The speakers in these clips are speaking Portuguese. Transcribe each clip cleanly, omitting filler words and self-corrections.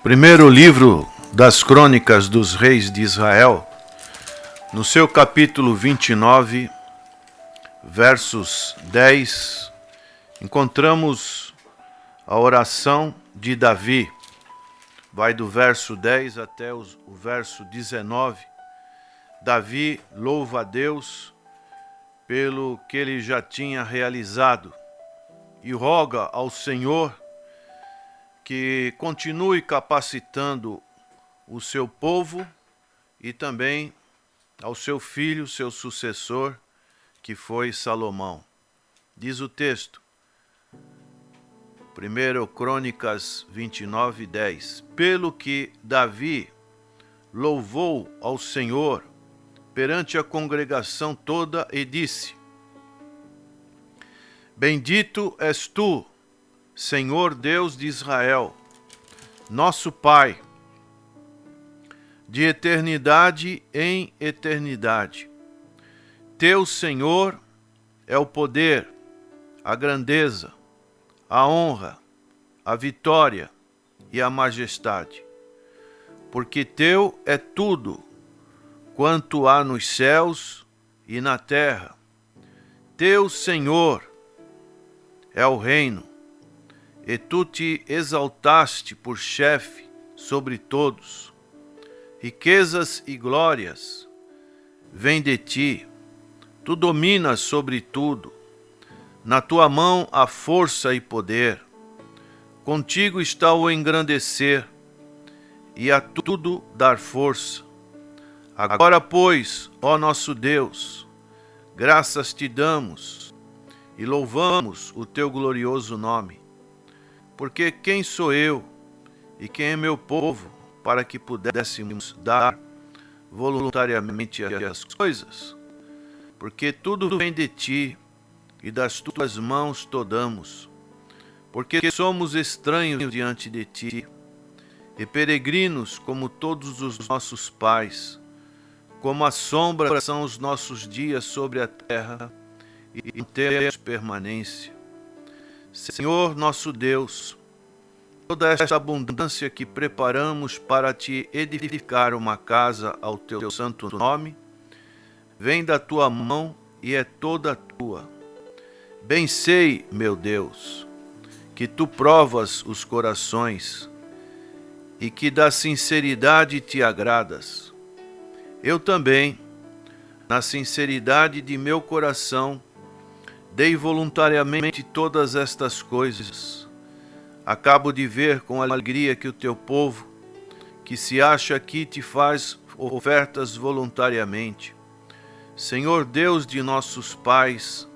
Primeiro livro das Crônicas dos Reis de Israel, no seu capítulo 29, versos 10, encontramos a oração de Davi. Vai do verso 10 até o verso 19. Davi louva a Deus pelo que ele já tinha realizado e roga ao Senhor que continue capacitando o seu povo e também ao seu filho, seu sucessor, que foi Salomão. Diz o texto, 1 Crônicas 29, 10. Pelo que Davi louvou ao Senhor perante a congregação toda e disse: Bendito és tu, Senhor Deus de Israel, nosso Pai, de eternidade em eternidade. Teu Senhor é o poder, a grandeza, a honra, a vitória e a majestade. Porque teu é tudo quanto há nos céus e na terra. Teu Senhor é o reino, e tu te exaltaste por chefe sobre todos. Riquezas e glórias vêm de ti, tu dominas sobre tudo. Na tua mão há força e poder. Contigo está o engrandecer e a tudo dar força. Agora, pois, ó nosso Deus, graças te damos e louvamos o teu glorioso nome. Porque quem sou eu e quem é meu povo para que pudéssemos dar voluntariamente as coisas? Porque tudo vem de ti e das tuas mãos todamos. Porque somos estranhos diante de ti e peregrinos como todos os nossos pais. Como a sombra são os nossos dias sobre a terra e não temos permanência. Senhor nosso Deus, toda esta abundância que preparamos para te edificar uma casa ao teu santo nome, vem da tua mão e é toda tua. Bem sei, meu Deus, que tu provas os corações e que da sinceridade te agradas. Eu também, na sinceridade de meu coração, dei voluntariamente todas estas coisas. Acabo de ver com alegria que o teu povo, que se acha aqui, te faz ofertas voluntariamente. Senhor Deus de nossos pais,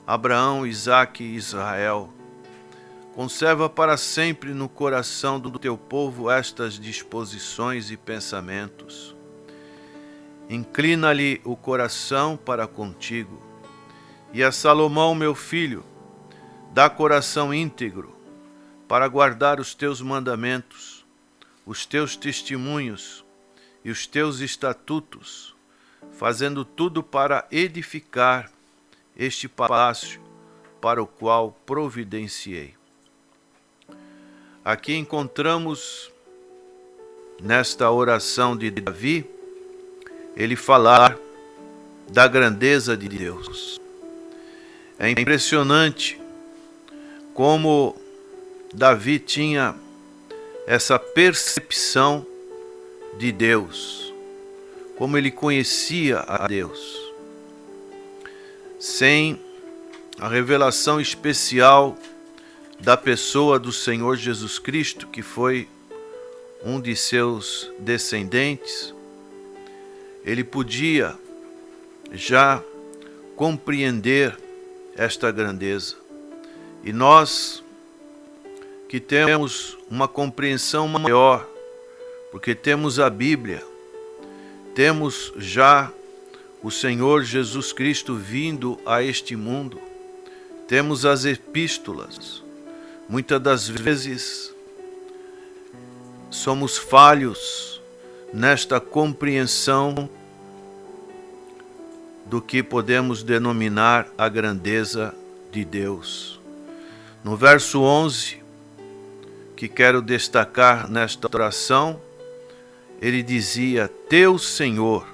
Abraão, Isaque e Israel, conserva para sempre no coração do teu povo estas disposições e pensamentos. Inclina-lhe o coração para contigo. E a Salomão, meu filho, dá coração íntegro para guardar os teus mandamentos, os teus testemunhos e os teus estatutos, fazendo tudo para edificar este palácio para o qual providenciei. Aqui encontramos, nesta oração de Davi, ele falar da grandeza de Deus. É impressionante como Davi tinha essa percepção de Deus, como ele conhecia a Deus. Sem a revelação especial da pessoa do Senhor Jesus Cristo, que foi um de seus descendentes, ele podia já compreender esta grandeza. E nós que temos uma compreensão maior, porque temos a Bíblia, temos já o Senhor Jesus Cristo vindo a este mundo, temos as epístolas, muitas das vezes somos falhos nesta compreensão do que podemos denominar a grandeza de Deus. No verso 11, que quero destacar nesta oração, ele dizia: Teu Senhor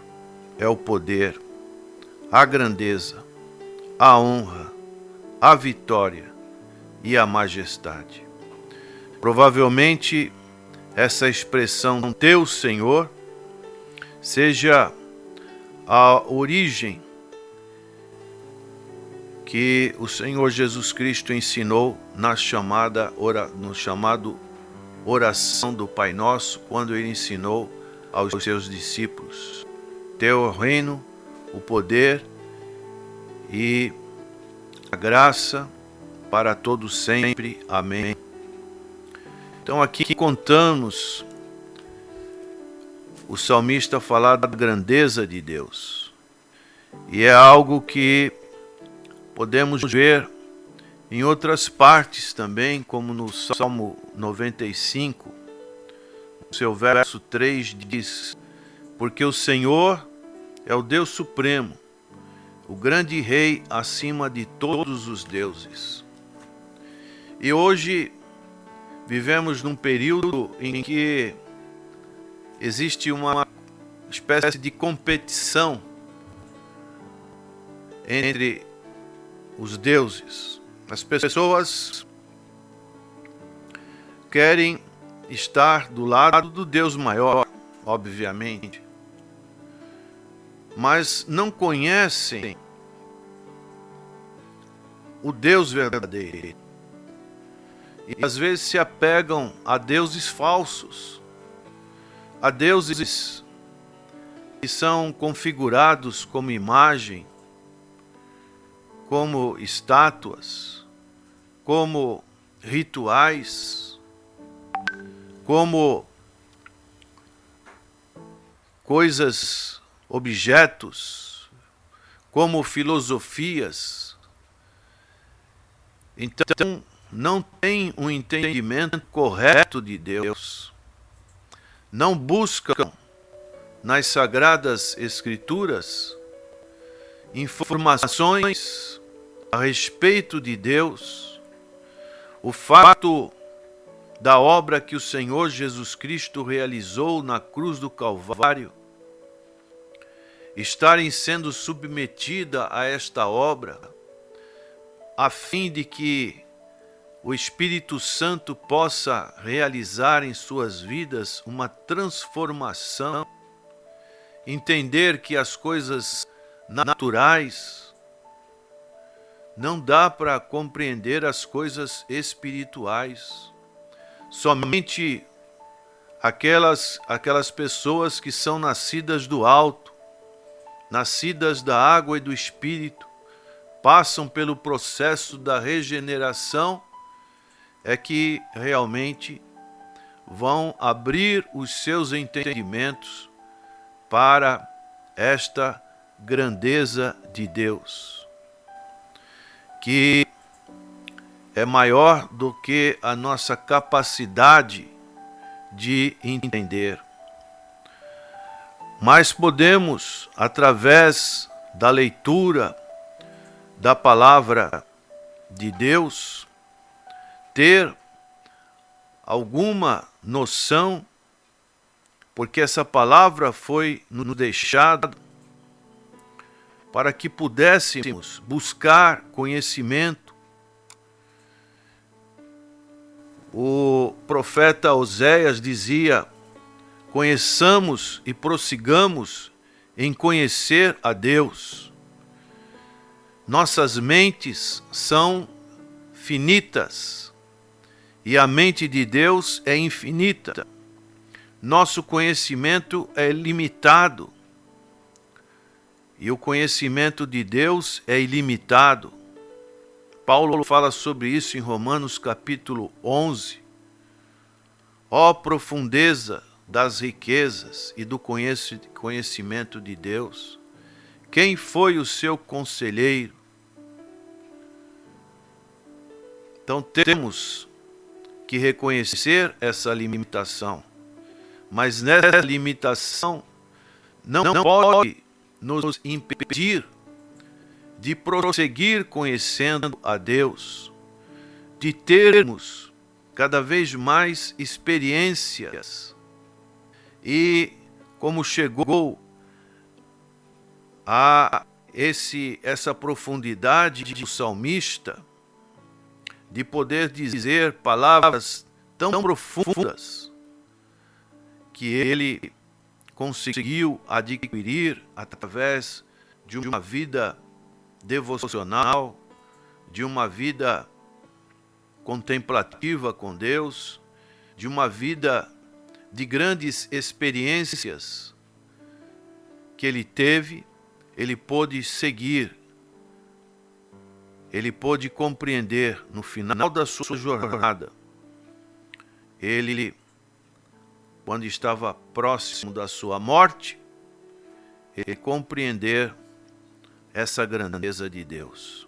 é o poder, a grandeza, a honra, a vitória e a majestade. Provavelmente essa expressão Teu Senhor seja a origem que o Senhor Jesus Cristo ensinou no chamado oração do Pai Nosso, quando ele ensinou aos seus discípulos: Teu reino, o poder e a graça para todos sempre. Amém. Então aqui contamos o salmista falar da grandeza de Deus. E é algo que podemos ver em outras partes também, como no Salmo 95, no seu verso 3 diz: Porque o Senhor é o Deus Supremo, o grande Rei acima de todos os deuses. E hoje vivemos num período em que existe uma espécie de competição entre os deuses. As pessoas querem estar do lado do Deus maior, obviamente, mas não conhecem o Deus verdadeiro. E às vezes se apegam a deuses falsos, a deuses que são configurados como imagem, como estátuas, como rituais, como coisas, objetos, como filosofias. Então, não tem um entendimento correto de Deus. Não buscam nas Sagradas Escrituras informações a respeito de Deus, o fato da obra que o Senhor Jesus Cristo realizou na cruz do Calvário, estarem sendo submetida a esta obra, a fim de que o Espírito Santo possa realizar em suas vidas uma transformação, entender que as coisas naturais não dá para compreender as coisas espirituais. Somente aquelas pessoas que são nascidas do alto, nascidas da água e do Espírito, passam pelo processo da regeneração, é que realmente vão abrir os seus entendimentos para esta grandeza de Deus, que é maior do que a nossa capacidade de entender. Mas podemos, através da leitura da palavra de Deus, ter alguma noção, porque essa palavra foi nos deixada para que pudéssemos buscar conhecimento. O profeta Oséias dizia: conheçamos e prossigamos em conhecer a Deus. Nossas mentes são finitas e a mente de Deus é infinita. Nosso conhecimento é limitado e o conhecimento de Deus é ilimitado. Paulo fala sobre isso em Romanos capítulo 11. Ó profundeza das riquezas e do conhecimento de Deus! Quem foi o seu conselheiro? Então temos que reconhecer essa limitação. Mas nessa limitação não pode nos impedir de prosseguir conhecendo a Deus, de termos cada vez mais experiências. E como chegou a essa profundidade do salmista, de poder dizer palavras tão profundas, que ele conseguiu adquirir através de uma vida devocional, de uma vida contemplativa com Deus, de uma vida de grandes experiências que ele teve. Ele pôde seguir, ele pôde compreender no final da sua jornada. Ele, quando estava próximo da sua morte, ele compreender essa grandeza de Deus.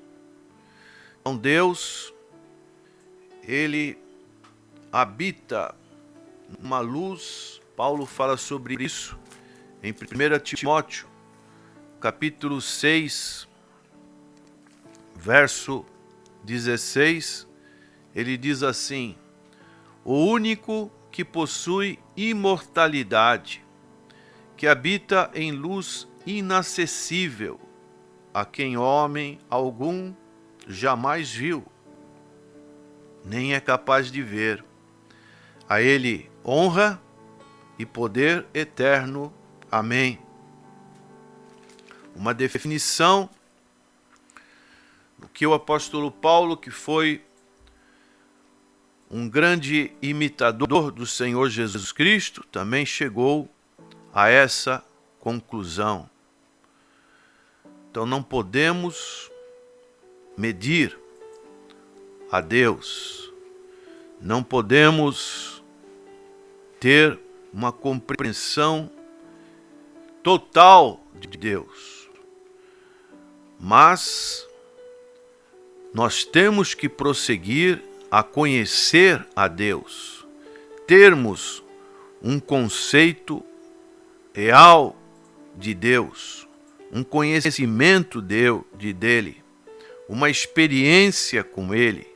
Então Deus, ele habita numa luz. Paulo fala sobre isso em 1 Timóteo, capítulo 6, verso 16, ele diz assim: o único que possui imortalidade, que habita em luz inacessível, a quem homem algum jamais viu, nem é capaz de ver. A ele honra e poder eterno. Amém. Uma definição do que o apóstolo Paulo, que foi um grande imitador do Senhor Jesus Cristo, também chegou a essa conclusão. Então não podemos medir a Deus, não podemos ter uma compreensão total de Deus. Mas nós temos que prosseguir a conhecer a Deus, termos um conceito real de Deus, um conhecimento dele, uma experiência com Ele,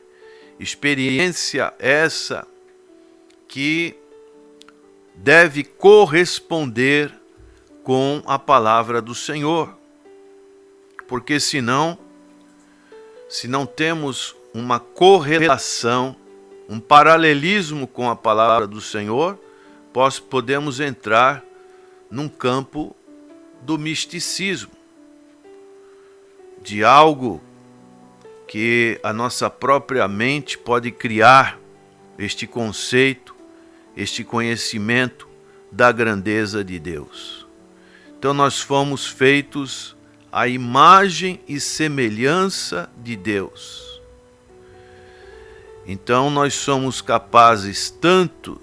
experiência essa que deve corresponder com a palavra do Senhor. Porque se não temos uma correlação, um paralelismo com a palavra do Senhor, podemos entrar num campo do misticismo, de algo que a nossa própria mente pode criar este conceito, este conhecimento da grandeza de Deus. Então nós fomos feitos à imagem e semelhança de Deus. Então nós somos capazes tanto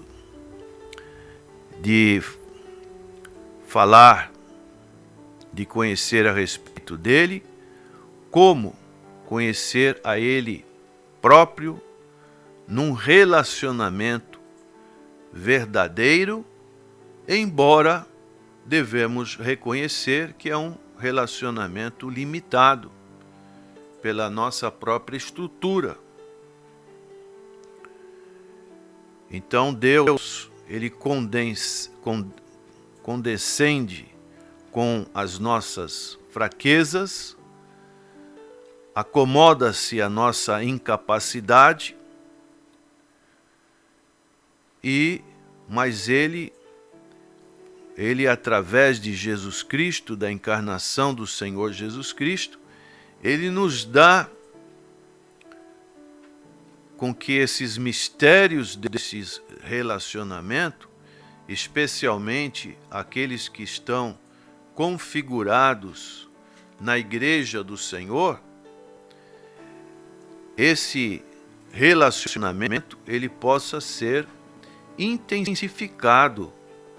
de falar, de conhecer a respeito dele, como conhecer a ele próprio num relacionamento verdadeiro, embora devemos reconhecer que é um relacionamento limitado pela nossa própria estrutura. Então Deus, ele condescende com as nossas fraquezas, acomoda-se à nossa incapacidade, mas ele através de Jesus Cristo, da encarnação do Senhor Jesus Cristo, ele nos dá com que esses mistérios desse relacionamento, especialmente aqueles que estão configurados na igreja do Senhor, esse relacionamento ele possa ser intensificado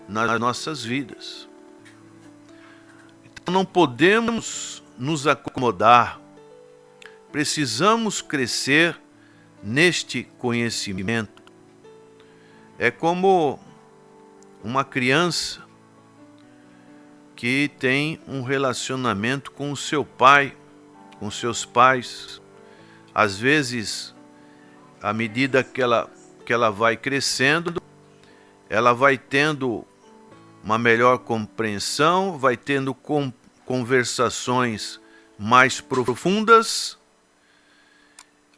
nas nossas vidas. Então não podemos nos acomodar, precisamos crescer neste conhecimento. É como uma criança que tem um relacionamento com o seu pai, com seus pais. Às vezes, à medida que que ela vai crescendo, ela vai tendo uma melhor compreensão, vai tendo conversações mais profundas,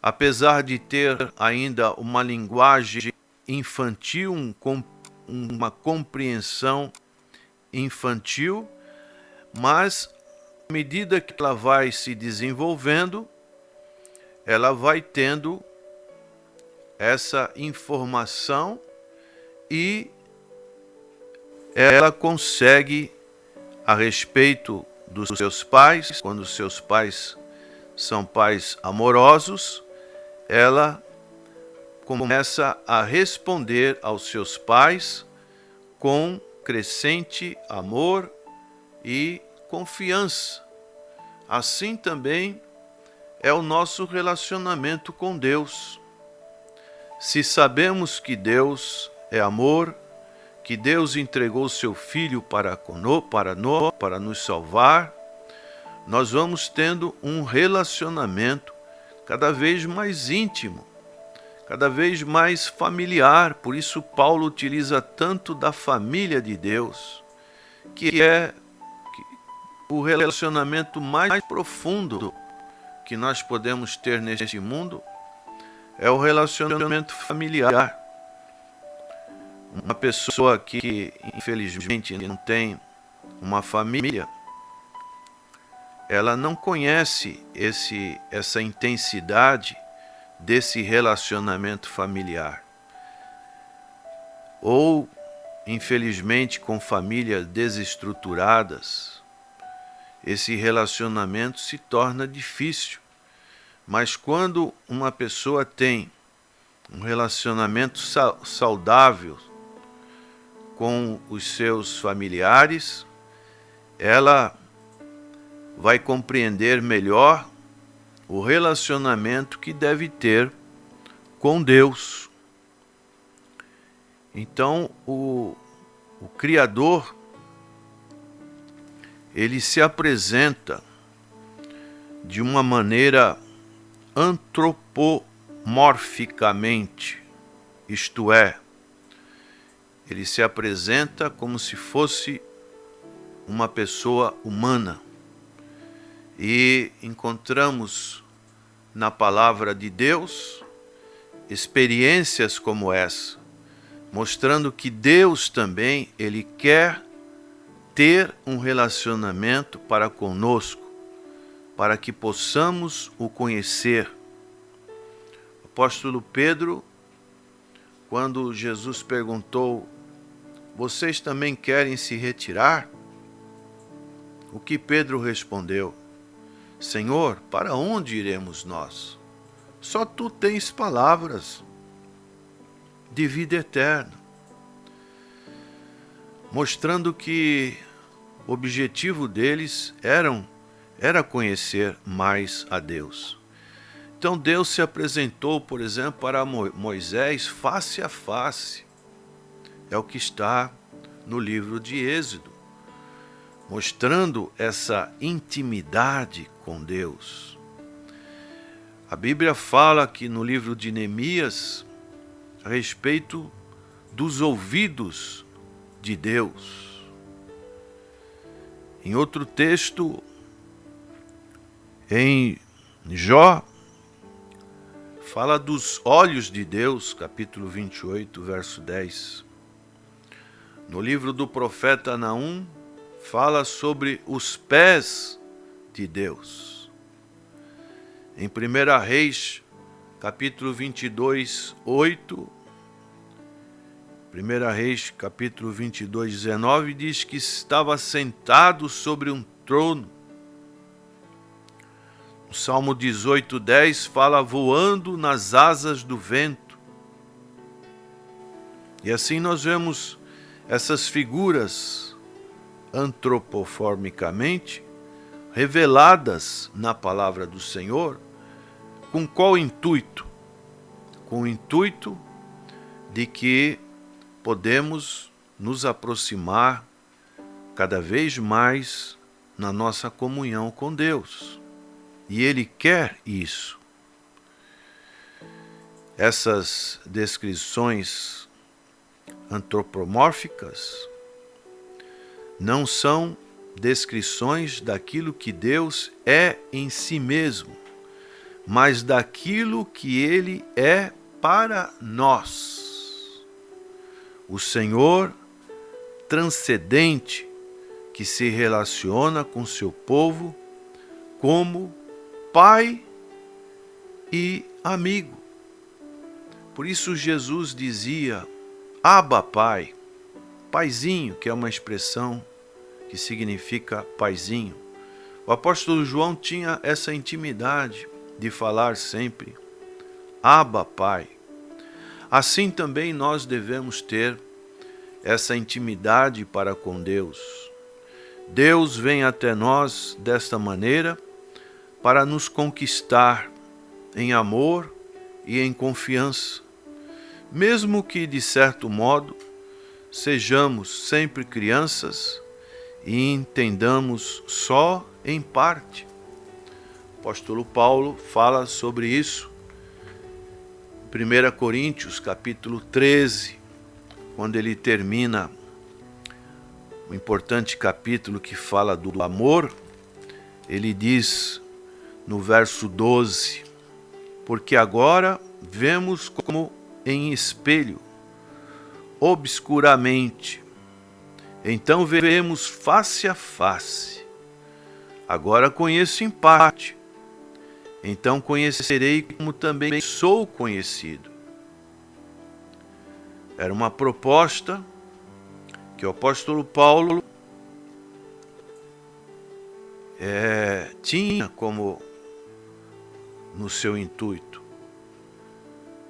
apesar de ter ainda uma linguagem infantil, uma compreensão infantil, mas à medida que ela vai se desenvolvendo, ela vai tendo essa informação e ela consegue, a respeito dos seus pais, quando os seus pais são pais amorosos, ela começa a responder aos seus pais com crescente amor e confiança. Assim também é o nosso relacionamento com Deus. Se sabemos que Deus é amor, que Deus entregou seu Filho para nos salvar, nós vamos tendo um relacionamento cada vez mais íntimo, cada vez mais familiar. Por isso Paulo utiliza tanto da família de Deus, que é o relacionamento mais profundo que nós podemos ter neste mundo, é o relacionamento familiar. Uma pessoa que infelizmente não tem uma família, ela não conhece essa intensidade desse relacionamento familiar. Ou, infelizmente, com famílias desestruturadas, esse relacionamento se torna difícil. Mas quando uma pessoa tem um relacionamento saudável com os seus familiares, ela vai compreender melhor o relacionamento que deve ter com Deus. Então, o Criador, ele se apresenta de uma maneira antropomorficamente, isto é, ele se apresenta como se fosse uma pessoa humana. E encontramos na palavra de Deus experiências como essa, mostrando que Deus também, ele quer ter um relacionamento para conosco, para que possamos o conhecer. O apóstolo Pedro, quando Jesus perguntou: vocês também querem se retirar? O que Pedro respondeu? Senhor, para onde iremos nós? Só tu tens palavras de vida eterna. Mostrando que o objetivo deles era conhecer mais a Deus. Então Deus se apresentou, por exemplo, para Moisés face a face. É o que está no livro de Êxodo, mostrando essa intimidade com Deus. A Bíblia fala aqui no livro de Neemias a respeito dos ouvidos de Deus. Em outro texto, em Jó, fala dos olhos de Deus, capítulo 28, verso 10. No livro do profeta Naum, fala sobre os pés de Deus. Em 1 Reis, capítulo 22, 8, 1 Reis, capítulo 22, 19, diz que estava sentado sobre um trono. O Salmo 18, 10 fala voando nas asas do vento. E assim nós vemos essas figuras antropoformicamente reveladas na palavra do Senhor. Com qual intuito? Com o intuito de que podemos nos aproximar cada vez mais na nossa comunhão com Deus. E Ele quer isso. Essas descrições antropomórficas não são descrições daquilo que Deus é em si mesmo, mas daquilo que Ele é para nós. O Senhor transcendente que se relaciona com seu povo como Pai e amigo. Por isso Jesus dizia, Abba Pai, Paizinho, que é uma expressão que significa paizinho. O apóstolo João tinha essa intimidade de falar sempre, Abba Pai. Assim também nós devemos ter essa intimidade para com Deus. Deus vem até nós desta maneira para nos conquistar em amor e em confiança, mesmo que, de certo modo, sejamos sempre crianças e entendamos só em parte. O apóstolo Paulo fala sobre isso em 1 Coríntios, capítulo 13, quando ele termina o importante capítulo que fala do amor, ele diz no verso 12, porque agora vemos como em espelho, obscuramente, então veremos face a face. Agora conheço em parte, então conhecerei como também sou conhecido. Era uma proposta que o apóstolo Paulo tinha como no seu intuito.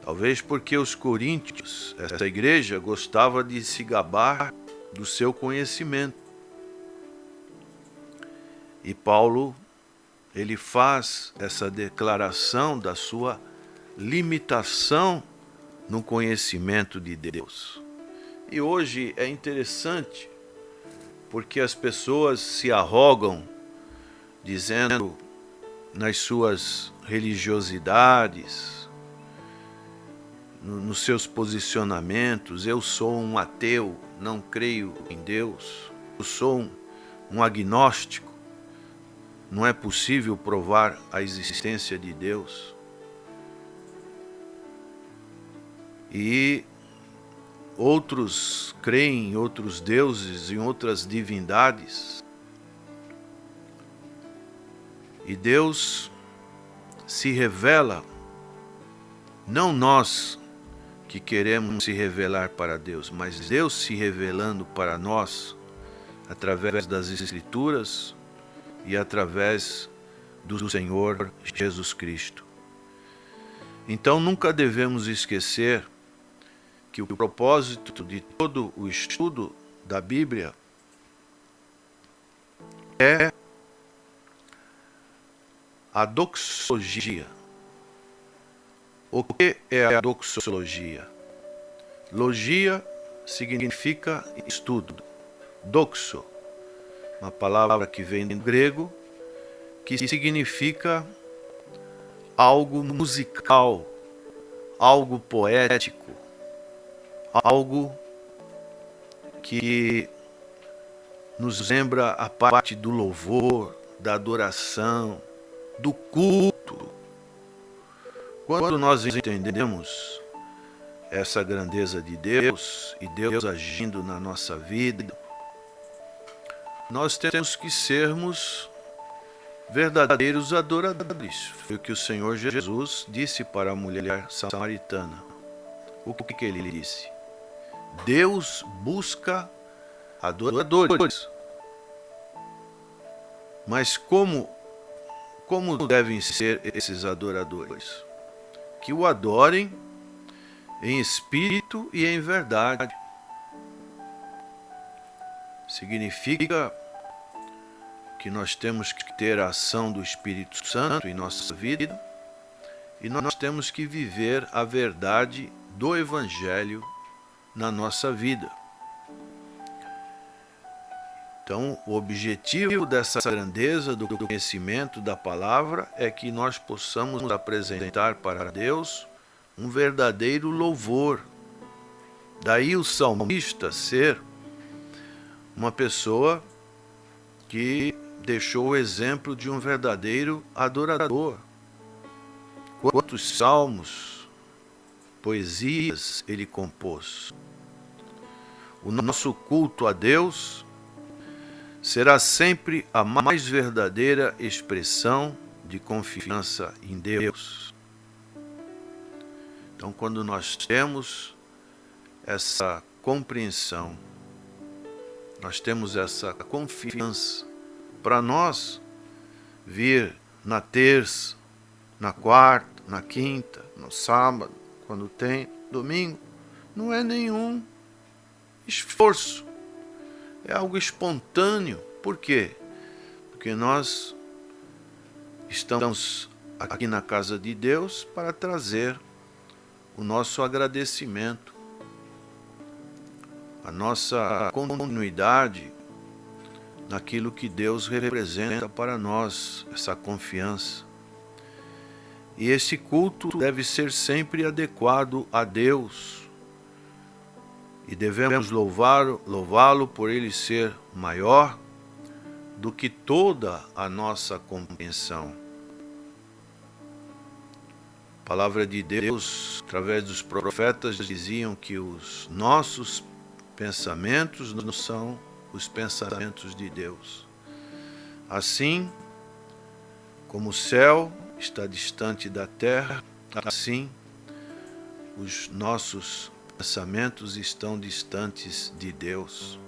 Talvez porque os coríntios, essa igreja, gostava de se gabar do seu conhecimento. E Paulo, ele faz essa declaração da sua limitação no conhecimento de Deus. E hoje é interessante, porque as pessoas se arrogam, dizendo nas suas religiosidades, nos seus posicionamentos, eu sou um ateu, não creio em Deus, eu sou um agnóstico, não é possível provar a existência de Deus. E outros creem em outros deuses, em outras divindades. E Deus se revela, não nós que queremos se revelar para Deus, mas Deus se revelando para nós através das Escrituras e através do Senhor Jesus Cristo. Então nunca devemos esquecer que o propósito de todo o estudo da Bíblia é a doxologia. O que é a doxologia? Logia significa estudo. Doxo, uma palavra que vem do grego, que significa algo musical, algo poético, algo que nos lembra a parte do louvor, da adoração, do culto. Quando nós entendemos essa grandeza de Deus e Deus agindo na nossa vida, nós temos que sermos verdadeiros adoradores. Foi o que o Senhor Jesus disse para a mulher samaritana. O que ele disse? Deus busca adoradores. Mas como devem ser esses adoradores? Que o adorem em espírito e em verdade. Significa que nós temos que ter a ação do Espírito Santo em nossa vida e nós temos que viver a verdade do Evangelho na nossa vida. Então, o objetivo dessa grandeza do conhecimento da palavra é que nós possamos apresentar para Deus um verdadeiro louvor. Daí o salmista ser uma pessoa que deixou o exemplo de um verdadeiro adorador. Quantos salmos, poesias ele compôs. O nosso culto a Deus será sempre a mais verdadeira expressão de confiança em Deus. Então, quando nós temos essa compreensão, nós temos essa confiança, para nós vir na terça, na quarta, na quinta, no sábado, quando tem domingo, não é nenhum esforço, é algo espontâneo. Por quê? Porque nós estamos aqui na casa de Deus para trazer o nosso agradecimento, a nossa continuidade naquilo que Deus representa para nós, essa confiança. E esse culto deve ser sempre adequado a Deus. E devemos louvá-lo por ele ser maior do que toda a nossa compreensão. A palavra de Deus, através dos profetas, diziam que os nossos pensamentos não são os pensamentos de Deus. Assim como o céu está distante da terra, assim os nossos pensamentos estão distantes de Deus.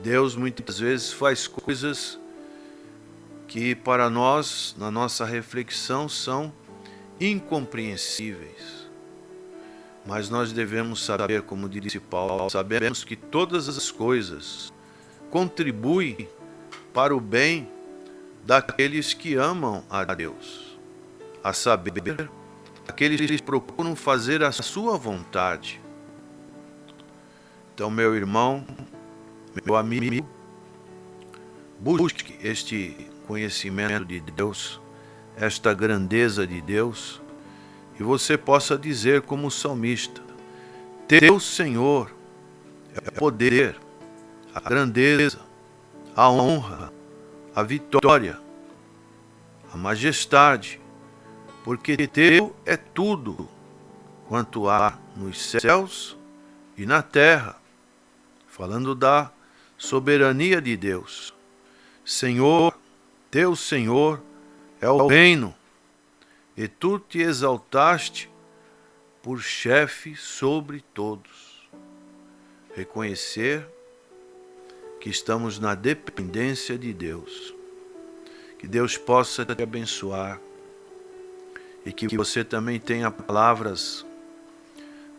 Deus muitas vezes faz coisas que para nós, na nossa reflexão, são incompreensíveis. Mas nós devemos saber, como disse Paulo, sabemos que todas as coisas contribuem para o bem daqueles que amam a Deus, a saber, aqueles que procuram fazer a sua vontade. Então, meu irmão, meu amigo, busque este conhecimento de Deus, esta grandeza de Deus, e você possa dizer como o salmista: Teu Senhor é o poder, a grandeza, a honra, a vitória, a majestade, porque teu é tudo quanto há nos céus e na terra. Falando da soberania de Deus. Senhor, teu Senhor é o reino, e tu te exaltaste por chefe sobre todos. Reconhecer que estamos na dependência de Deus. Que Deus possa te abençoar e que você também tenha palavras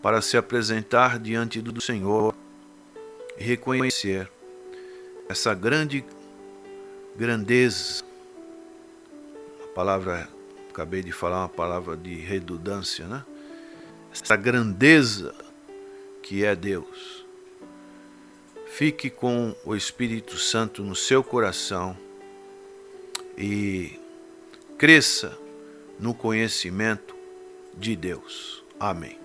para se apresentar diante do Senhor e reconhecer essa grandeza. A palavra, acabei de falar uma palavra de redundância, né? Essa grandeza que é Deus. Fique com o Espírito Santo no seu coração e cresça no conhecimento de Deus. Amém.